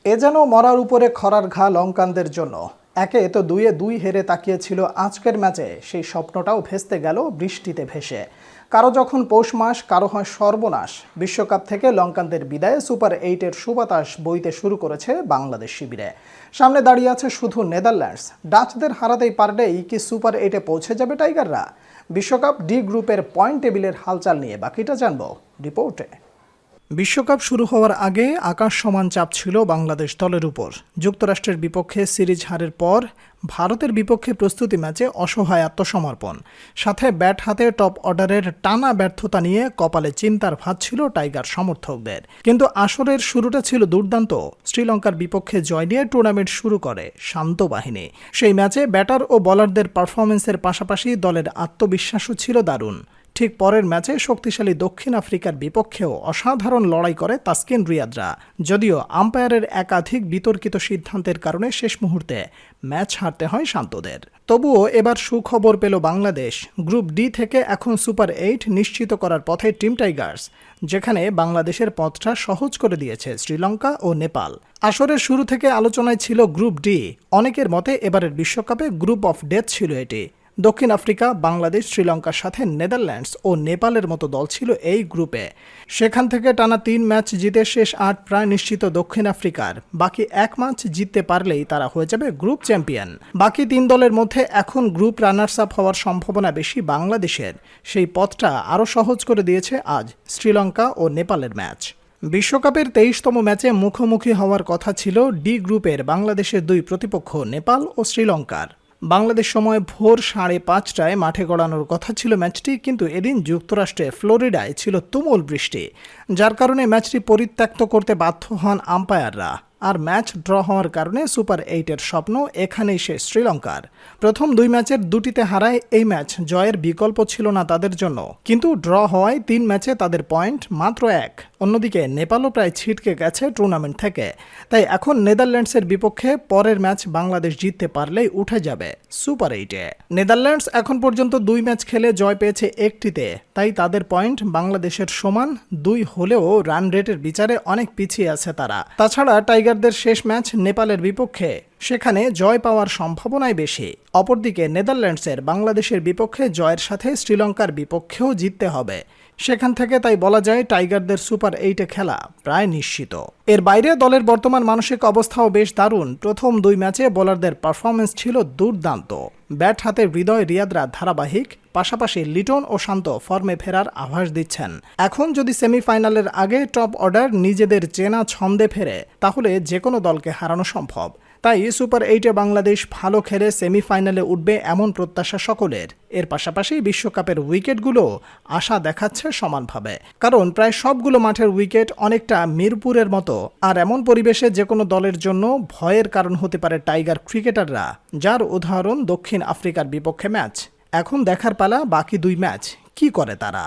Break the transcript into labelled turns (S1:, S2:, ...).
S1: এ যেন মরার উপরে খরার ঘা লঙ্কানদের জন্য। একে তো 2-2 হেরে তাকিয়েছিল আজকের ম্যাচে, সেই স্বপ্নটাও ভেস্তে গেল বৃষ্টিতে ভেসে। কারো যখন পৌষ মাস, কারো হয় সর্বনাশ। বিশ্বকাপ থেকে লঙ্কানদের বিদায়ে সুপার 8-এর সুবাতাস বইতে শুরু করেছে বাংলাদেশ শিবিরে। সামনে দাঁড়িয়ে আছে শুধু নেদারল্যান্ডস। ডাচদের হারাতেই পারলেই কি সুপার 8-এ পৌঁছে যাবে টাইগাররা? বিশ্বকাপ ডি গ্রুপের পয়েন্ট টেবিলের হালচাল নিয়ে বাকিটা জানবো রিপোর্টে। বিশ্বকাপ শুরু হওয়ার আগে আকাশ সমান চাপ ছিল বাংলাদেশ দলের উপর। যুক্তরাষ্ট্রের বিপক্ষে সিরিজ হারের পর ভারতের বিপক্ষে প্রস্তুতি ম্যাচে অসহায় আত্মসমর্পণ, সাথে ব্যাট হাতে টপ অর্ডারের টানা ব্যর্থতা নিয়ে কপালে চিন্তার ভাঁজ ছিল টাইগার সমর্থকদের। কিন্তু আসরের শুরুটা ছিল দুর্দান্ত। শ্রীলঙ্কার বিপক্ষে জয় নিয়ে টুর্নামেন্ট শুরু করে শান্ত বাহিনী। সেই ম্যাচে ব্যাটার ও বোলারদের পারফরমেন্সের পাশাপাশি দলের আত্মবিশ্বাসও ছিল দারুণ। ঠিক পরের ম্যাচে শক্তিশালী দক্ষিণ আফ্রিকার বিপক্ষেও অসাধারণ লড়াই করে তাসকিন রিয়াদরা। যদিও আম্পায়ারের একাধিক বিতর্কিত সিদ্ধান্তের কারণে শেষ মুহূর্তে ম্যাচ হারতে হয় শান্তদের। তবুও এবার সুখবর পেল বাংলাদেশ। গ্রুপ ডি থেকে এখন সুপার 8 নিশ্চিত করার পথে টিম টাইগার্স, যেখানে বাংলাদেশের পথটা সহজ করে দিয়েছে শ্রীলঙ্কা ও নেপাল। আসরের শুরু থেকে আলোচনায় ছিল গ্রুপ ডি। অনেকের মতে এবারের বিশ্বকাপে গ্রুপ অফ ডেথ ছিল এটি। দক্ষিণ আফ্রিকা, বাংলাদেশ, শ্রীলঙ্কার সাথে নেদারল্যান্ডস ও নেপালের মতো দল ছিল এই গ্রুপে। সেখান থেকে টানা 3 ম্যাচ জিতে শেষ 8 প্রায় নিশ্চিত দক্ষিণ আফ্রিকার। বাকি 1 ম্যাচ জিততে পারলেই তারা হয়ে যাবে গ্রুপ চ্যাম্পিয়ন। বাকি 3 দলের মধ্যে এখন গ্রুপ রানার্স আপ হওয়ার সম্ভাবনা বেশি বাংলাদেশের। সেই পথটা আরও সহজ করে দিয়েছে আজ শ্রীলঙ্কা ও নেপালের ম্যাচ। বিশ্বকাপের 23তম ম্যাচে মুখোমুখি হওয়ার কথা ছিল ডি গ্রুপের বাংলাদেশের 2 প্রতিপক্ষ নেপাল ও শ্রীলঙ্কার। বাংলাদেশ সময় ভোর 5:30টায় মাঠে গড়ানোর কথা ছিল ম্যাচটি, কিন্তু এদিন যুক্তরাষ্ট্রে ফ্লোরিডায় ছিল তুমুল বৃষ্টি, যার কারণে ম্যাচটি পরিত্যক্ত করতে বাধ্য হন আম্পায়াররা। আর ম্যাচ ড্র হওয়ার কারণে সুপার 8-এর স্বপ্ন এখানেই শেষ শ্রীলঙ্কার। প্রথম 2 ম্যাচের 2টিতে হারায় এই ম্যাচ জয়ের বিকল্প ছিল না তাদের জন্য, কিন্তু ড্র হওয়ায় 3 ম্যাচে তাদের পয়েন্ট মাত্র 1। অন্যদিকে নেপালও প্রায় ছিটকে গেছে টুর্নামেন্ট থেকে। তাই এখন নেদারল্যান্ডসের বিপক্ষে পরের ম্যাচ বাংলাদেশ জিততে পারলেই উঠে যাবে সুপার 8-এ। নেদারল্যান্ডস এখন পর্যন্ত 2 ম্যাচ খেলে জয় পেয়েছে 1টিতে, তাই তাদের পয়েন্ট বাংলাদেশের সমান। 2 হলেও রান রেটের বিচারে অনেক পিছিয়ে আছে তারা। তাছাড়া টাইগারদের শেষ ম্যাচ নেপালের বিপক্ষে, সেখানে জয় পাওয়ার সম্ভাবনাই বেশি। অপরদিকে নেদারল্যান্ডসের বাংলাদেশের বিপক্ষে জয়ের সাথে শ্রীলঙ্কার বিপক্ষেও জিততে হবে। সেখান থেকে তাই বলা যায় টাইগারদের সুপার 8-এ খেলা প্রায় নিশ্চিত। এর বাইরে দলের বর্তমান মানসিক অবস্থাও বেশ দারুণ। প্রথম 2 ম্যাচে বোলারদের পারফরমেন্স ছিল দুর্দান্ত। ব্যাট হাতে হৃদয় রিয়াদরা ধারাবাহিক, পাশাপাশি লিটন ও শান্ত ফর্মে ফেরার আভাস দিচ্ছেন। এখন যদি সেমিফাইনালের আগে টপ অর্ডার নিজেদের চেনা ছন্দে ফেরে, তাহলে যে কোনো দলকে হারানো সম্ভব। তাই সুপার 8-এ বাংলাদেশ ভালো খেলে সেমিফাইনালে উঠবে এমন প্রত্যাশা সকলের। এর পাশাপাশি বিশ্বকাপের উইকেটগুলো আশা দেখাচ্ছে সমানভাবে, কারণ প্রায় সবগুলো মাঠের উইকেট অনেকটা মিরপুরের মতো। আর এমন পরিবেশে যে কোনো দলের জন্য ভয়ের কারণ হতে পারে টাইগার ক্রিকেটাররা, যার উদাহরণ দক্ষিণ আফ্রিকার বিপক্ষে ম্যাচ। এখন দেখার পালা বাকি 2 ম্যাচ কি করে তারা।